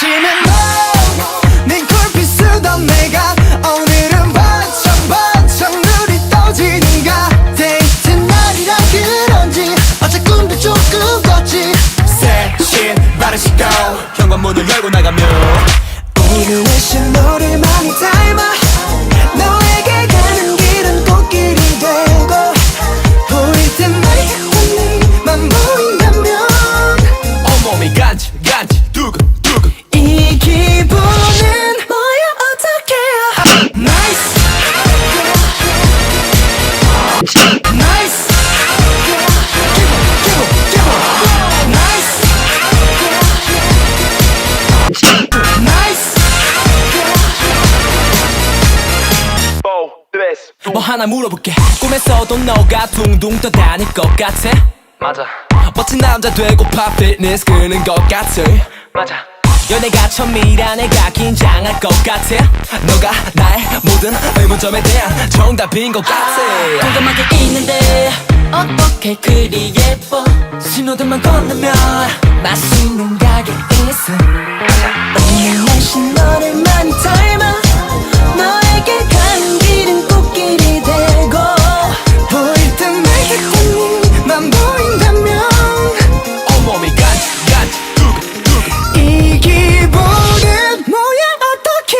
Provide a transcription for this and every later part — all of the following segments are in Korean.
아침에 너네 굴빛 쓰던 내가 오늘은 번쩍번쩍 눈이 떠지는가. 데이트 날이라 그런지 어제 꿈도 조금 꿨지. 새 신발을 신고 현관문을 열고 나가면 오늘의 신호를 많이 닮아 너에게 가는 길은 꽃길이 되고 보일 땐 말같은 네만 보인다면 온몸이 간지 두근두근 이 기분은 뭐야 어떡해요. Nice Nice Give on Nice Nice 뭐 하나 물어볼게. 꿈에서도 너가 둥둥 떠다닐 것 같아. 맞아 멋진 남자 되고파 피트니스 끄는 것 같아. 맞아 연애가 처음이라 내가 긴장할 것 같아. 너가 나의 모든 의문점에 대한 정답인 것 같아. 공감하게 있는데 어떻게 그리 예뻐. 신호등만 건너면 맛있는 가게 있어. 오늘 날씨 너를 많이 닮아 너에게 가는 길은 꽃길이 되고 보일 땐 말같은 네만 보인다면 온몸이 간지 두근두근 이 기분은 뭐야 어떡해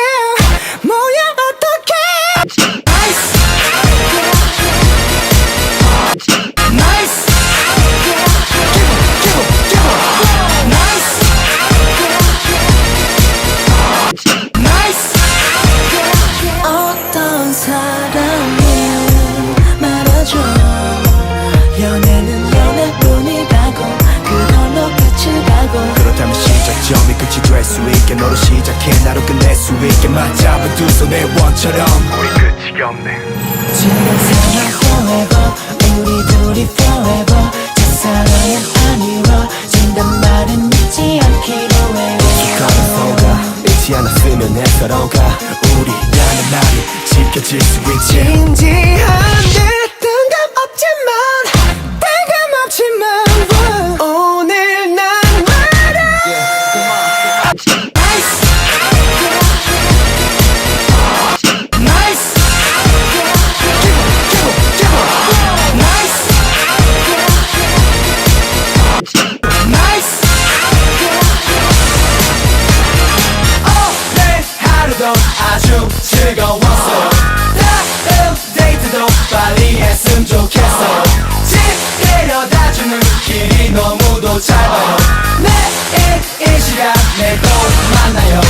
뭐야 어떡해. Nice Nice Give on Nice Nice 어떤 사람이 말아줘 연애는 연애뿐이라고 그걸로 끝을 가고 그렇다면 시작점이 끝이 될 수 있게 너로 시작해 나로 끝낼 수 있게 맞잡은 두 손의 원처럼 우리 끝이 없네. 지금 상황 forever 우리 둘이 forever 첫사랑은 안 이루어진단 말은 믿지 않기로 해요. 가는 서가 잊지 않았으면 내 서로가 우리라는 말이 지켜질 수 있지. 진지한 듯 뜬금없지만 오늘 난 말아. Nice Nice Give on Nice Nice 오늘 하루도 아주 즐거웠어. 다음 데이트도 빨리 했으면 좋겠어. 집 데려다주는 길이 너무도 짧아요. 내일 이 시간에 또 만나요.